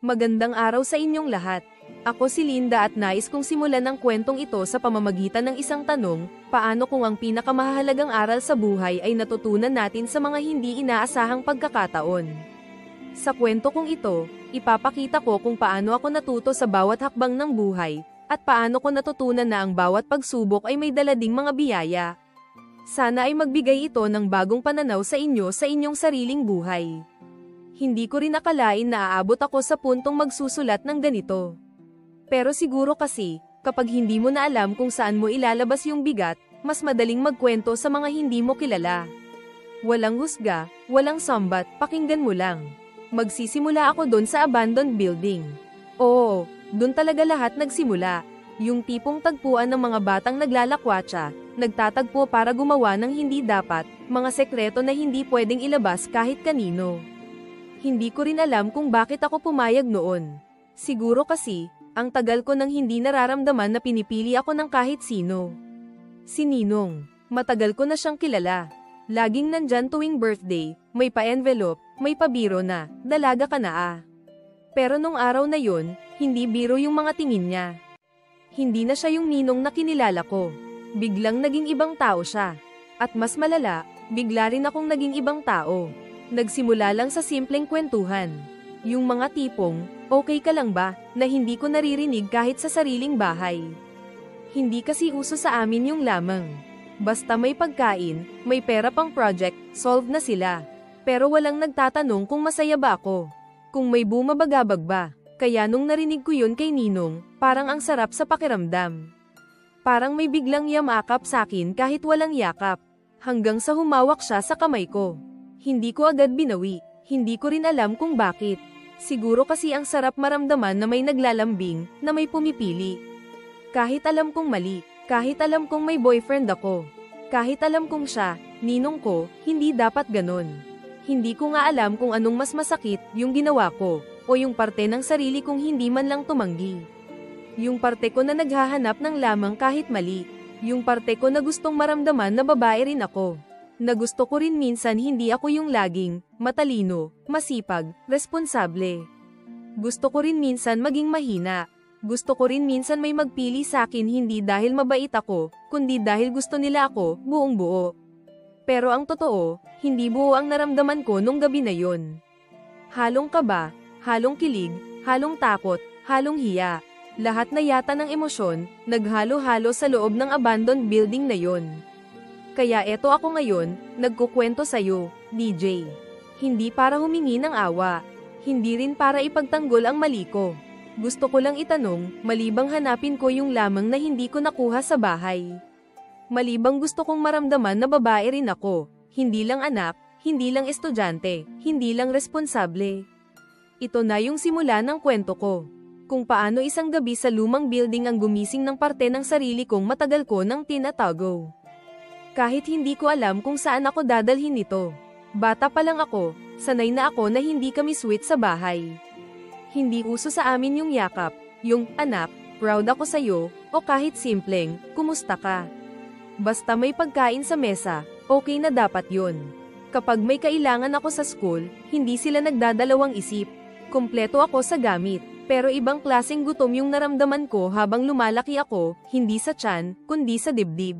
Magandang araw sa inyong lahat. Ako si Linda at nais kong simulan ang kwentong ito sa pamamagitan ng isang tanong, paano kung ang pinakamahalagang aral sa buhay ay natutunan natin sa mga hindi inaasahang pagkakataon? Sa kwento kong ito, ipapakita ko kung paano ako natuto sa bawat hakbang ng buhay, at paano ko natutunan na ang bawat pagsubok ay may dala ding mga biyaya. Sana ay magbigay ito ng bagong pananaw sa inyo sa inyong sariling buhay. Hindi ko rin akalain na aabot ako sa puntong magsusulat ng ganito. Pero siguro kasi, kapag hindi mo na alam kung saan mo ilalabas yung bigat, mas madaling magkwento sa mga hindi mo kilala. Walang husga, walang sambat, pakinggan mo lang. Magsisimula ako doon sa abandoned building. Oo, doon talaga lahat nagsimula. Yung tipong tagpuan ng mga batang naglalakwatsa, nagtatagpo para gumawa ng hindi dapat, mga sekreto na hindi pwedeng ilabas kahit kanino. Hindi ko rin alam kung bakit ako pumayag noon. Siguro kasi, ang tagal ko nang hindi nararamdaman na pinipili ako ng kahit sino. Si Ninong, matagal ko na siyang kilala. Laging nandyan tuwing birthday, may pa-envelope, may pabiro na, dalaga ka na ah. Pero nung araw na yon, hindi biro yung mga tingin niya. Hindi na siya yung Ninong na kinilala ko. Biglang naging ibang tao siya. At mas malala, bigla rin akong naging ibang tao. Nagsimula lang sa simpleng kwentuhan. Yung mga tipong, okay ka lang ba, na hindi ko naririnig kahit sa sariling bahay. Hindi kasi uso sa amin yung lamang. Basta may pagkain, may pera pang project, solved na sila. Pero walang nagtatanong kung masaya ba ako. Kung may bumabagabag ba. Kaya nung narinig ko yun kay Ninong, parang ang sarap sa pakiramdam. Parang may biglang yamakap sa akin kahit walang yakap. Hanggang sa humawak siya sa kamay ko. Hindi ko agad binawi, hindi ko rin alam kung bakit. Siguro kasi ang sarap maramdaman na may naglalambing, na may pumipili. Kahit alam kong mali, kahit alam kong may boyfriend ako, kahit alam kong siya, Ninong ko, hindi dapat ganon. Hindi ko nga alam kung anong mas masakit, yung ginawa ko, o yung parte ng sarili kong hindi man lang tumanggi. Yung parte ko na naghahanap ng lamang kahit mali, yung parte ko na gustong maramdaman na babae rin ako. Na gusto ko rin minsan hindi ako yung laging, matalino, masipag, responsable. Gusto ko rin minsan maging mahina. Gusto ko rin minsan may magpili sa akin hindi dahil mabait ako, kundi dahil gusto nila ako, buong buo. Pero ang totoo, hindi buo ang naramdaman ko nung gabi na yon. Halong kaba, halong kilig, halong takot, halong hiya. Lahat na yata ng emosyon, naghalo-halo sa loob ng abandoned building na yon. Kaya eto ako ngayon, nagkukwento sa'yo, DJ. Hindi para humingi ng awa. Hindi rin para ipagtanggol ang mali ko. Gusto ko lang itanong, malibang hanapin ko yung lamang na hindi ko nakuha sa bahay. Malibang gusto kong maramdaman na babae rin ako. Hindi lang anak, hindi lang estudyante, hindi lang responsable. Ito na yung simula ng kwento ko. Kung paano isang gabi sa lumang building ang gumising ng parte ng sarili kong matagal ko nang tinatago. Kahit hindi ko alam kung saan ako dadalhin nito. Bata pa lang ako, sanay na ako na hindi kami sweet sa bahay. Hindi uso sa amin yung yakap, yung, anak, proud ako sa'yo, o kahit simpleng, kumusta ka? Basta may pagkain sa mesa, okay na dapat yun. Kapag may kailangan ako sa school, hindi sila nagdadalawang isip. Kompleto ako sa gamit, pero ibang klaseng gutom yung naramdaman ko habang lumalaki ako, hindi sa tiyan, kundi sa dibdib.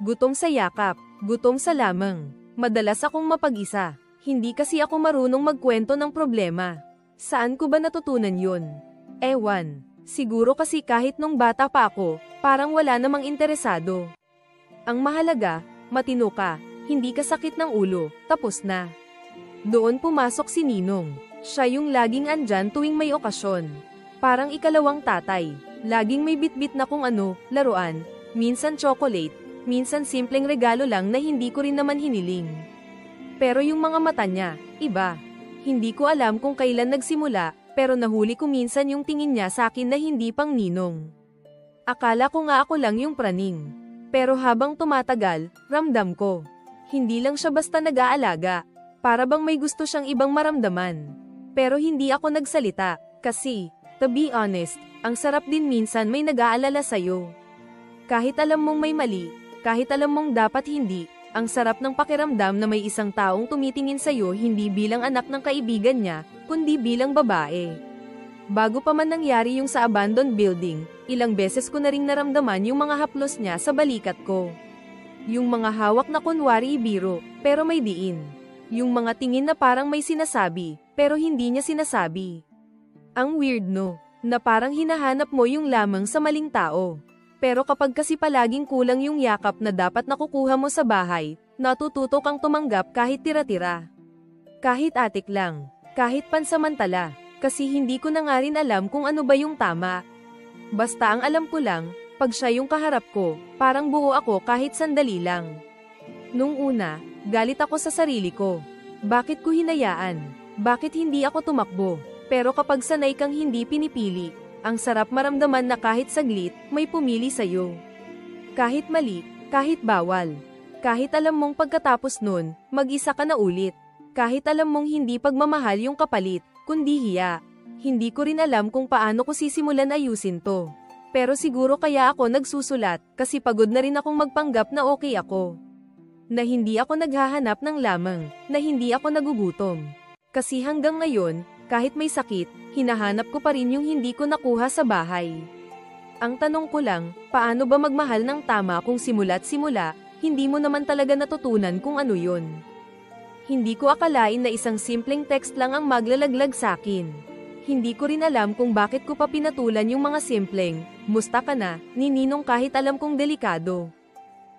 Gutom sa yakap, gutom sa lamang. Madalas akong mapag-isa. Hindi kasi ako marunong magkwento ng problema. Saan ko ba natutunan yun? Ewan. Siguro kasi kahit nung bata pa ako, parang wala namang interesado. Ang mahalaga, matino ka, hindi ka sakit ng ulo, tapos na. Doon pumasok si Ninong. Siya yung laging andyan tuwing may okasyon. Parang ikalawang tatay. Laging may bitbit na kung ano, laruan, minsan chocolate, minsan simpleng regalo lang na hindi ko rin naman hiniling. Pero yung mga mata niya, iba. Hindi ko alam kung kailan nagsimula, pero nahuli ko minsan yung tingin niya sa akin na hindi pang Ninong. Akala ko nga ako lang yung praning. Pero habang tumatagal, ramdam ko. Hindi lang siya basta nag-aalaga. Para bang may gusto siyang ibang maramdaman. Pero hindi ako nagsalita, kasi, to be honest, ang sarap din minsan may nag-aalala sa'yo. Kahit alam mong may mali, kahit alam mong dapat hindi, ang sarap ng pakiramdam na may isang taong tumitingin sa'yo hindi bilang anak ng kaibigan niya, kundi bilang babae. Bago pa man nangyari yung sa abandoned building, ilang beses ko na ring naramdaman yung mga haplos niya sa balikat ko. Yung mga hawak na kunwari ibiro, pero may diin. Yung mga tingin na parang may sinasabi, pero hindi niya sinasabi. Ang weird no, na parang hinahanap mo yung lamang sa maling tao. Pero kapag kasi palaging kulang yung yakap na dapat nakukuha mo sa bahay, natututo kang tumanggap kahit tira-tira. Kahit atik lang, kahit pansamantala. Kasi hindi ko na nga rin alam kung ano ba yung tama. Basta ang alam ko lang, pag siya yung kaharap ko, parang buo ako kahit sandali lang. Nung una, galit ako sa sarili ko. Bakit ko hinayaan? Bakit hindi ako tumakbo? Pero kapag sanay kang hindi pinipili, ang sarap maramdaman na kahit saglit, may pumili sa'yo. Kahit mali, kahit bawal. Kahit alam mong pagkatapos nun, mag-isa ka na ulit. Kahit alam mong hindi pagmamahal yung kapalit, kundi hiya. Hindi ko rin alam kung paano ko sisimulan ayusin to. Pero siguro kaya ako nagsusulat, kasi pagod na rin akong magpanggap na okay ako. Na hindi ako naghahanap ng lamang, na hindi ako nagugutom. Kasi hanggang ngayon, kahit may sakit, hinahanap ko pa rin yung hindi ko nakuha sa bahay. Ang tanong ko lang, paano ba magmahal ng tama kung simula't simula, hindi mo naman talaga natutunan kung ano yun. Hindi ko akalain na isang simpleng text lang ang maglalaglag sa akin. Hindi ko rin alam kung bakit ko pa pinatulan yung mga simpleng, "Musta ka na?" ni Ninong kahit alam kong delikado.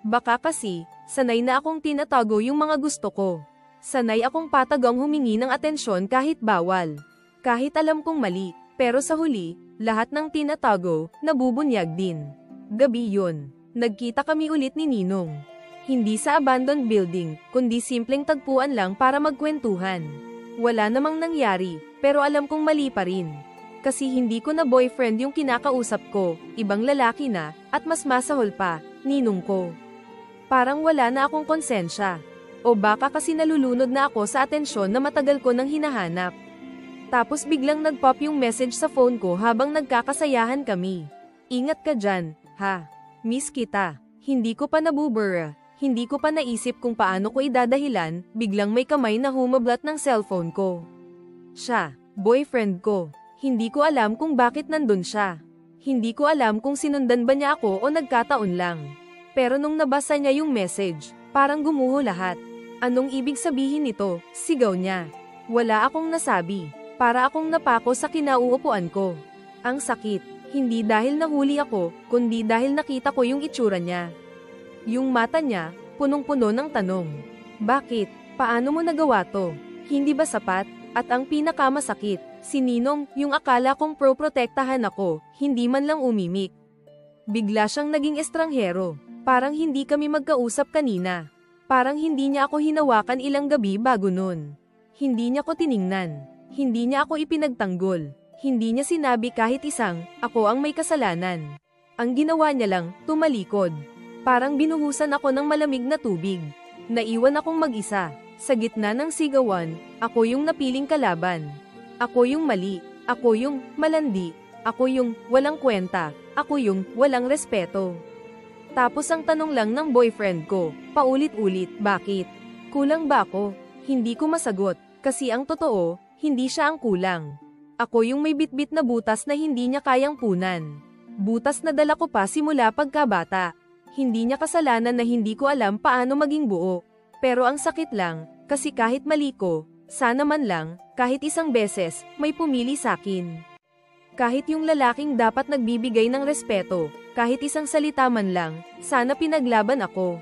Baka kasi, sanay na akong tinatago yung mga gusto ko. Sanay akong patagang humingi ng atensyon kahit bawal. Kahit alam kong mali, pero sa huli, lahat ng tinatago, nabubunyag din. Gabi yun, nagkita kami ulit ni Ninong. Hindi sa abandoned building, kundi simpleng tagpuan lang para magkwentuhan. Wala namang nangyari, pero alam kong mali pa rin. Kasi hindi ko na boyfriend yung kinakausap ko, ibang lalaki na, at mas masahol pa, ninong ko. Parang wala na akong konsensya. O baka kasi nalulunod na ako sa atensyon na matagal ko nang hinahanap. Tapos biglang nag-pop yung message sa phone ko habang nagkakasayahan kami. "Ingat ka dyan, ha? Miss kita." Hindi ko pa nabubura. Hindi ko pa naisip kung paano ko idadahilan, biglang may kamay na humablat ng cellphone ko. Siya, boyfriend ko. Hindi ko alam kung bakit nandun siya. Hindi ko alam kung sinundan ba niya ako o nagkataon lang. Pero nung nabasa niya yung message, parang gumuho lahat. Anong ibig sabihin nito? Sigaw niya. Wala akong nasabi. Para akong napako sa kinauupuan ko. Ang sakit. Hindi dahil nahuli ako, kundi dahil nakita ko yung itsura niya. Yung mata niya, punong-puno ng tanong. Bakit? Paano mo nagawa to? Hindi ba sapat? At ang pinakamasakit, si Ninong, yung akala kong pro-protektahan ako, hindi man lang umimik. Bigla siyang naging estranghero. Parang hindi kami magkausap kanina. Parang hindi niya ako hinawakan ilang gabi bago nun. Hindi niya ko tiningnan. Hindi niya ako ipinagtanggol. Hindi niya sinabi kahit isang, ako ang may kasalanan. Ang ginawa niya lang, tumalikod. Parang binuhusan ako ng malamig na tubig. Naiwan akong mag-isa. Sa gitna ng sigawan, ako yung napiling kalaban. Ako yung mali. Ako yung malandi. Ako yung walang kwenta. Ako yung walang respeto. Tapos ang tanong lang ng boyfriend ko, paulit-ulit, bakit? Kulang ba ako? Hindi ko masagot. Kasi ang totoo, hindi siya ang kulang. Ako yung may bitbit na butas na hindi niya kayang punan. Butas na dala ko pa simula pagkabata. Hindi niya kasalanan na hindi ko alam paano maging buo. Pero ang sakit lang, kasi kahit mali ko, sana man lang, kahit isang beses, may pumili sakin. Kahit yung lalaking dapat nagbibigay ng respeto, kahit isang salita man lang, sana pinaglaban ako.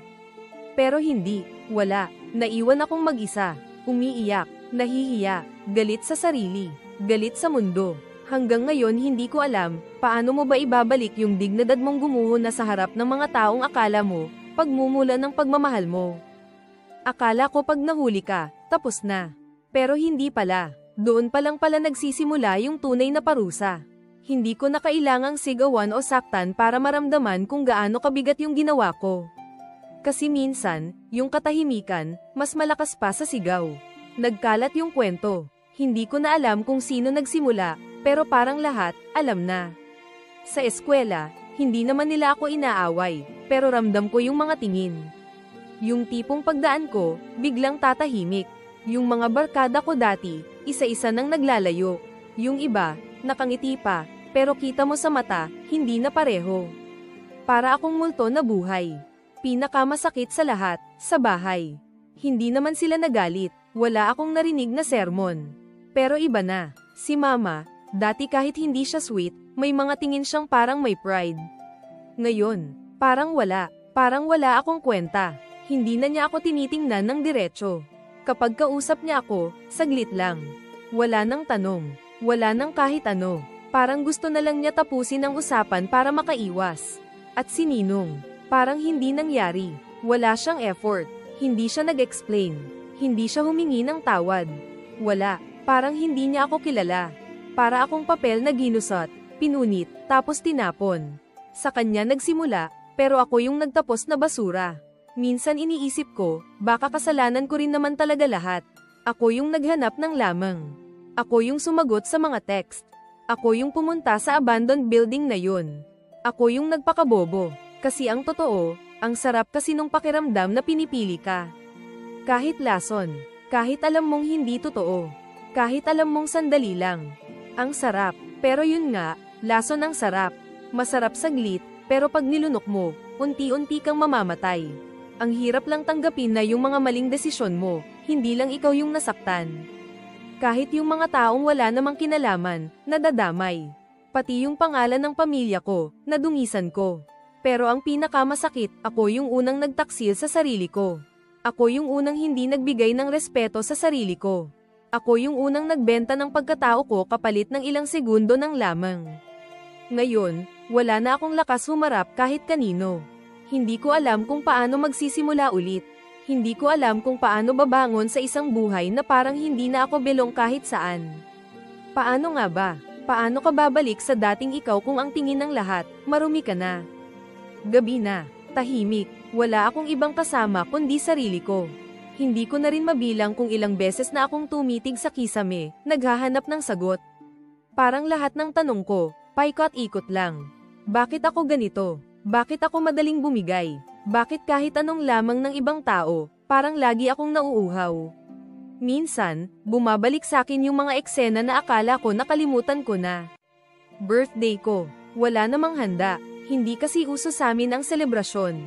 Pero hindi, wala, naiwan akong mag-isa, umiiyak, nahihiya, galit sa sarili, galit sa mundo. Hanggang ngayon hindi ko alam, paano mo ba ibabalik yung dignidad mong gumuho na sa harap ng mga taong akala mo, pagmumula ng pagmamahal mo. Akala ko pag nahuli ka, tapos na. Pero hindi pala, doon pa lang pala nagsisimula yung tunay na parusa. Hindi ko na kailangang sigawan o saktan para maramdaman kung gaano kabigat yung ginawa ko. Kasi minsan, yung katahimikan, mas malakas pa sa sigaw. Nagkalat yung kwento. Hindi ko na alam kung sino nagsimula, pero parang lahat, alam na. Sa eskwela, hindi naman nila ako inaaway, pero ramdam ko yung mga tingin. Yung tipong pagdaan ko, biglang tatahimik. Yung mga barkada ko dati, isa-isa nang naglalayo. Yung iba, Nakangiti pa, pero kita mo sa mata, hindi na pareho. Para akong multo na buhay. Pinakamasakit sa lahat, sa bahay. Hindi naman sila nagalit, wala akong narinig na sermon. Pero iba na, si Mama, dati kahit hindi siya sweet, may mga tingin siyang parang may pride. Ngayon, parang wala akong kwenta. Hindi na niya ako tinitingnan ng diretso. Kapag kausap niya ako, saglit lang. Wala nang tanong, wala nang kahit ano. Parang gusto na lang niya tapusin ang usapan para makaiwas. At si Ninong, parang hindi nangyari. Wala siyang effort. Hindi siya nag-explain. Hindi siya humingi ng tawad. Wala, parang hindi niya ako kilala. Para akong papel na ginusot, pinunit, tapos tinapon. Sa kanya nagsimula, pero ako yung nagtapos na basura. Minsan iniisip ko, baka kasalanan ko rin naman talaga lahat. Ako yung naghanap ng lamang. Ako yung sumagot sa mga text. Ako yung pumunta sa abandoned building na yun. Ako yung nagpakabobo. Kasi ang totoo, ang sarap kasi nung pakiramdam na pinipili ka. Kahit lason, kahit alam mong hindi totoo, kahit alam mong sandali lang. Ang sarap, pero yun nga, lason ang sarap. Masarap saglit, pero pag nilunok mo, unti-unti kang mamamatay. Ang hirap lang tanggapin na yung mga maling desisyon mo, hindi lang ikaw yung nasaktan. Kahit yung mga taong wala namang kinalaman, nadadamay. Pati yung pangalan ng pamilya ko, nadungisan ko. Pero ang pinakamasakit, ako yung unang nagtaksil sa sarili ko. Ako yung unang hindi nagbigay ng respeto sa sarili ko. Ako yung unang nagbenta ng pagkatao ko kapalit ng ilang segundo ng lamang. Ngayon, wala na akong lakas humarap kahit kanino. Hindi ko alam kung paano magsisimula ulit. Hindi ko alam kung paano babangon sa isang buhay na parang hindi na ako belong kahit saan. Paano nga ba? Paano ka babalik sa dating ikaw kung ang tingin ng lahat, marumi ka na? Gabi na, tahimik, wala akong ibang kasama kundi sarili ko. Hindi ko na rin mabilang kung ilang beses na akong tumitig sa kisame, naghahanap ng sagot. Parang lahat ng tanong ko, paikot-ikot lang. Bakit ako ganito? Bakit ako madaling bumigay? Bakit kahit anong lamang ng ibang tao, parang lagi akong nauuhaw? Minsan, bumabalik sa akin yung mga eksena na akala ko nakalimutan ko na. Birthday ko, wala namang handa, hindi kasi uso sa amin ang selebrasyon.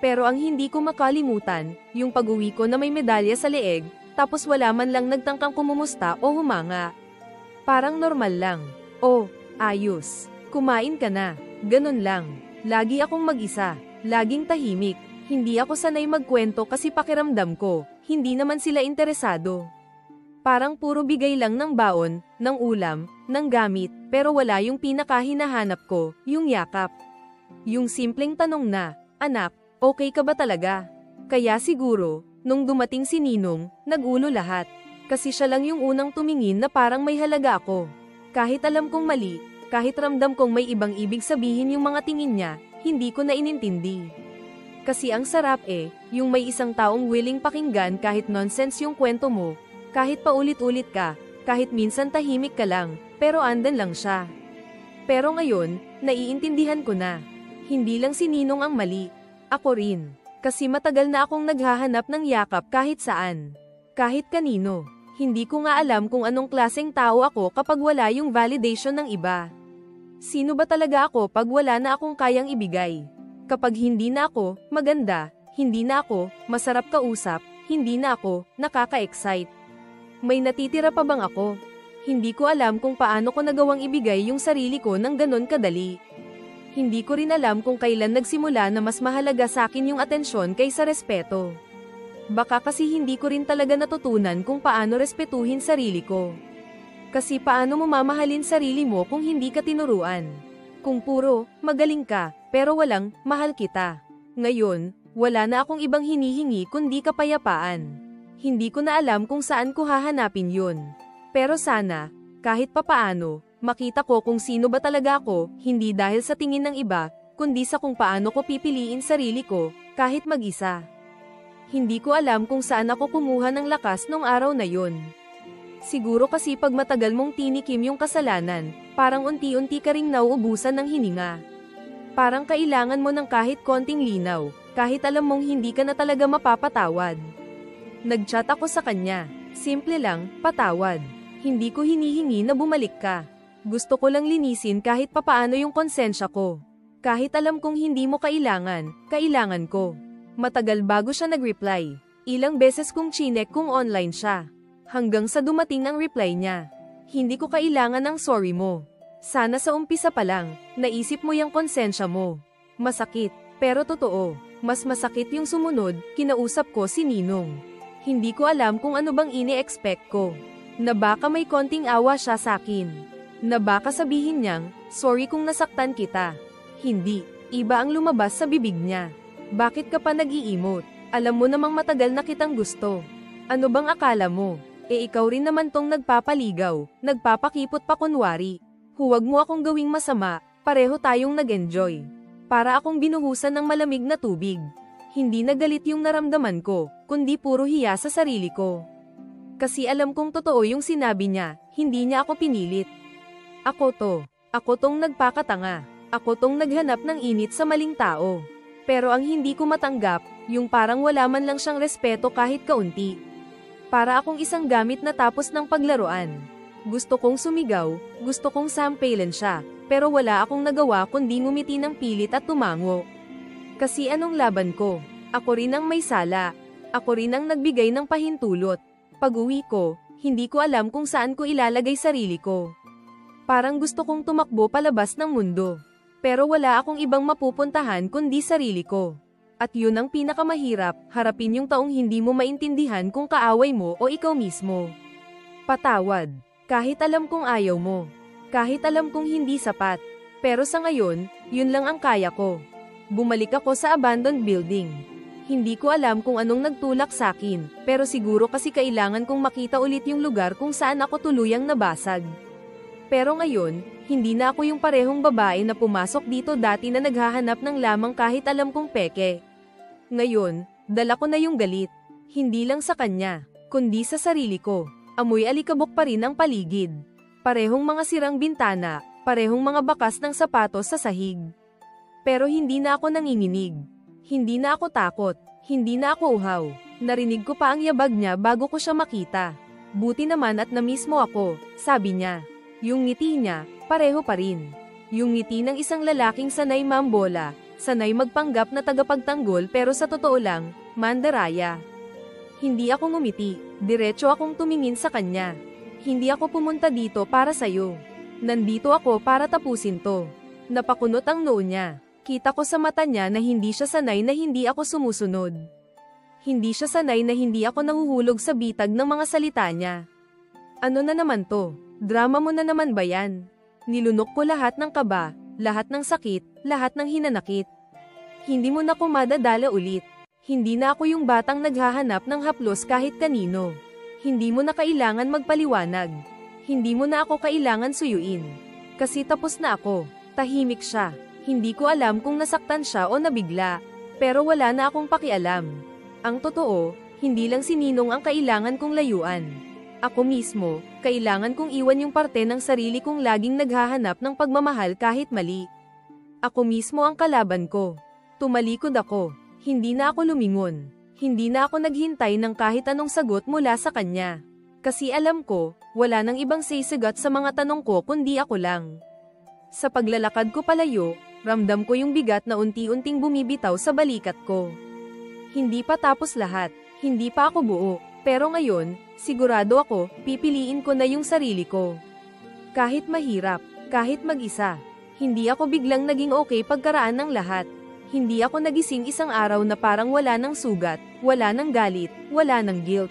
Pero ang hindi ko makalimutan, yung pag-uwi ko na may medalya sa leeg, tapos wala man lang nagtangkang kumumusta o humanga. Parang normal lang. Oh, ayos. Kumain ka na. Ganun lang. Lagi akong mag-isa, laging tahimik, hindi ako sanay magkwento kasi pakiramdam ko, hindi naman sila interesado. Parang puro bigay lang ng baon, ng ulam, ng gamit, pero wala yung pinakahinahanap ko, yung yakap. Yung simpleng tanong na, anak, okay ka ba talaga? Kaya siguro, nung dumating si Ninong, nagulo lahat. Kasi siya lang yung unang tumingin na parang may halaga ako. Kahit alam kong mali, kahit ramdam kong may ibang ibig sabihin yung mga tingin niya, hindi ko na inintindi. Kasi ang sarap yung may isang taong willing pakinggan kahit nonsense yung kwento mo, kahit paulit-ulit ka, kahit minsan tahimik ka lang, pero andan lang siya. Pero ngayon, naiintindihan ko na. Hindi lang si Ninong ang mali, ako rin. Kasi matagal na akong naghahanap ng yakap kahit saan. Kahit kanino. Hindi ko nga alam kung anong klaseng tao ako kapag wala yung validation ng iba. Sino ba talaga ako pag wala na akong kayang ibigay? Kapag hindi na ako maganda, hindi na ako masarap kausap, hindi na ako nakaka-excite. May natitira pa bang ako? Hindi ko alam kung paano ko nagawang ibigay yung sarili ko ng ganon kadali. Hindi ko rin alam kung kailan nagsimula na mas mahalaga sa akin yung atensyon kaysa respeto. Baka kasi hindi ko rin talaga natutunan kung paano respetuhin sarili ko. Kasi paano mo mamahalin sarili mo kung hindi ka tinuruan? Kung puro, magaling ka, pero walang, mahal kita. Ngayon, wala na akong ibang hinihingi kundi kapayapaan. Hindi ko na alam kung saan ko hahanapin yun. Pero sana, kahit papaano, makita ko kung sino ba talaga ako, hindi dahil sa tingin ng iba, kundi sa kung paano ko pipiliin sarili ko, kahit mag-isa. Hindi ko alam kung saan ako kumuha ng lakas nung araw na yun. Siguro kasi pag matagal mong tinikim yung kasalanan, parang unti-unti ka ring nauubusan ng hininga. Parang kailangan mo ng kahit konting linaw, kahit alam mong hindi ka na talaga mapapatawad. Nag-chat ako sa kanya, simple lang, patawad. Hindi ko hinihingi na bumalik ka. Gusto ko lang linisin kahit papaano yung konsensya ko. Kahit alam kong hindi mo kailangan, kailangan ko. Matagal bago siya nag-reply. Ilang beses kong chinek kung online siya. Hanggang sa dumating ang reply niya. Hindi ko kailangan ng sorry mo. Sana sa umpisa pa lang, naisip mo yung konsensya mo. Masakit, pero totoo. Mas masakit yung sumunod, kinausap ko si Ninong. Hindi ko alam kung ano bang ini-expect ko. Na baka may konting awa siya sa akin. Na baka sabihin niyang, sorry kung nasaktan kita. Hindi, iba ang lumabas sa bibig niya. Bakit ka pa nag-i-emote? Alam mo namang matagal na kitang gusto. Ano bang akala mo? Ikaw rin naman tong nagpapaligaw, nagpapakipot pa kunwari. Huwag mo akong gawing masama, pareho tayong nag-enjoy. Para akong binuhusan ng malamig na tubig. Hindi na galit yung naramdaman ko, kundi puro hiya sa sarili ko. Kasi alam kong totoo yung sinabi niya, hindi niya ako pinilit. Ako tong nagpakatanga. Ako tong naghanap ng init sa maling tao. Pero ang hindi ko matanggap, yung parang wala man lang siyang respeto kahit kaunti. Para akong isang gamit na tapos ng paglaruan. Gusto kong sumigaw, gusto kong sampailan siya, pero wala akong nagawa kundi ngumiti ng pilit at tumango. Kasi anong laban ko? Ako rin ang may sala. Ako rin ang nagbigay ng pahintulot. Pag-uwi ko, hindi ko alam kung saan ko ilalagay sarili ko. Parang gusto kong tumakbo palabas ng mundo. Pero wala akong ibang mapupuntahan kundi sarili ko. At yun ang pinakamahirap, harapin yung taong hindi mo maintindihan kung kaaway mo o ikaw mismo. Patawad. Kahit alam kong ayaw mo. Kahit alam kong hindi sapat. Pero sa ngayon, yun lang ang kaya ko. Bumalik ako sa abandoned building. Hindi ko alam kung anong nagtulak sa akin, pero siguro kasi kailangan kong makita ulit yung lugar kung saan ako tuluyang nabasag. Pero ngayon, hindi na ako yung parehong babae na pumasok dito dati na naghahanap ng lamang kahit alam kong peke. Ngayon, dala ko na yung galit. Hindi lang sa kanya, kundi sa sarili ko. Amoy alikabok pa rin ang paligid. Parehong mga sirang bintana, parehong mga bakas ng sapatos sa sahig. Pero hindi na ako nanginginig. Hindi na ako takot. Hindi na ako uhaw. Narinig ko pa ang yabag niya bago ko siya makita. Buti naman at na-miss mo ako, sabi niya. Yung ngiti niya, pareho pa rin. Yung ngiti ng isang lalaking sanay mambola, sanay magpanggap na tagapagtanggol pero sa totoo lang, mandaraya. Hindi ako ngumiti, diretso akong tumingin sa kanya. Hindi ako pumunta dito para sayo. Nandito ako para tapusin to. Napakunot ang noo niya. Kita ko sa mata niya na hindi siya sanay na hindi ako sumusunod. Hindi siya sanay na hindi ako nahuhulog sa bitag ng mga salita niya. Ano na naman to? Drama mo na naman ba yan? Nilunok ko lahat ng kaba, lahat ng sakit, lahat ng hinanakit. Hindi mo na ko madadala ulit. Hindi na ako yung batang naghahanap ng haplos kahit kanino. Hindi mo na kailangan magpaliwanag. Hindi mo na ako kailangan suyuin. Kasi tapos na ako. Tahimik siya. Hindi ko alam kung nasaktan siya o nabigla. Pero wala na akong pakialam. Ang totoo, hindi lang si Ninong ang kailangan kong layuan. Ako mismo, kailangan kong iwan yung parte ng sarili kong laging naghahanap ng pagmamahal kahit mali. Ako mismo ang kalaban ko. Tumalikod ako. Hindi na ako lumingon. Hindi na ako naghintay ng kahit anong sagot mula sa kanya. Kasi alam ko, wala nang ibang sasagot sa mga tanong ko kundi ako lang. Sa paglalakad ko palayo, ramdam ko yung bigat na unti-unting bumibitaw sa balikat ko. Hindi pa tapos lahat. Hindi pa ako buo. Pero ngayon, sigurado ako, pipiliin ko na yung sarili ko. Kahit mahirap, kahit mag-isa, hindi ako biglang naging okay pagkaraan ng lahat. Hindi ako nagising isang araw na parang wala ng sugat, wala ng galit, wala ng guilt.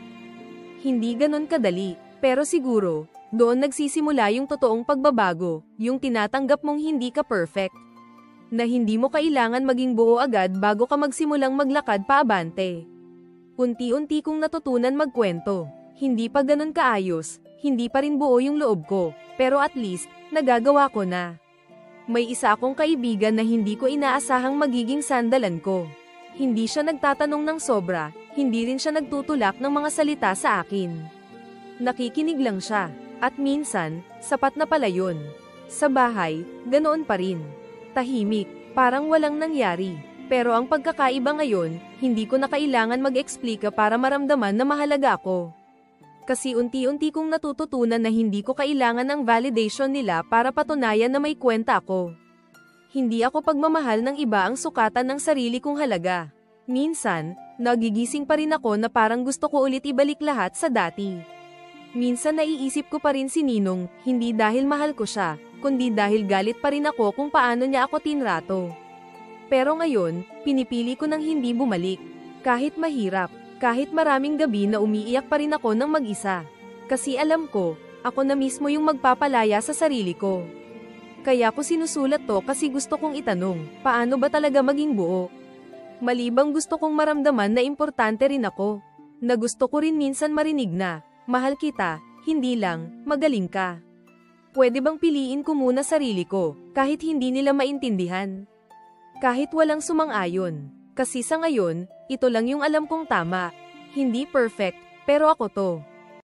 Hindi ganun kadali, pero siguro, doon nagsisimula yung totoong pagbabago, yung tinatanggap mong hindi ka perfect. Na hindi mo kailangan maging buo agad bago ka magsimulang maglakad paabante. Unti-unti kong natutunan magkwento. Hindi pa ganun kaayos, hindi pa rin buo yung loob ko, pero at least, nagagawa ko na. May isa akong kaibigan na hindi ko inaasahang magiging sandalan ko. Hindi siya nagtatanong ng sobra, hindi rin siya nagtutulak ng mga salita sa akin. Nakikinig lang siya, at minsan, sapat na pala yun. Sa bahay, ganoon pa rin. Tahimik, parang walang nangyari. Pero ang pagkakaiba ngayon, hindi ko na kailangan mag-eksplika para maramdaman na mahalaga ako. Kasi unti-unti kong natututunan na hindi ko kailangan ng validation nila para patunayan na may kwenta ako. Hindi ako pagmamahal ng iba ang sukatan ng sarili kong halaga. Minsan, nagigising pa rin ako na parang gusto ko ulit ibalik lahat sa dati. Minsan naiisip ko pa rin si Ninong, hindi dahil mahal ko siya, kundi dahil galit pa rin ako kung paano niya ako tinrato. Pero ngayon, pinipili ko nang hindi bumalik. Kahit mahirap, kahit maraming gabi na umiiyak pa rin ako ng mag-isa. Kasi alam ko, ako na mismo yung magpapalaya sa sarili ko. Kaya ko sinusulat to kasi gusto kong itanong, paano ba talaga maging buo? Malibang gusto kong maramdaman na importante rin ako. Na gusto ko rin minsan marinig na, mahal kita, hindi lang, magaling ka. Pwede bang piliin ko muna sarili ko, kahit hindi nila maintindihan? Kahit walang sumang-ayon. Kasi sa ngayon, ito lang yung alam kong tama. Hindi perfect, pero ako to.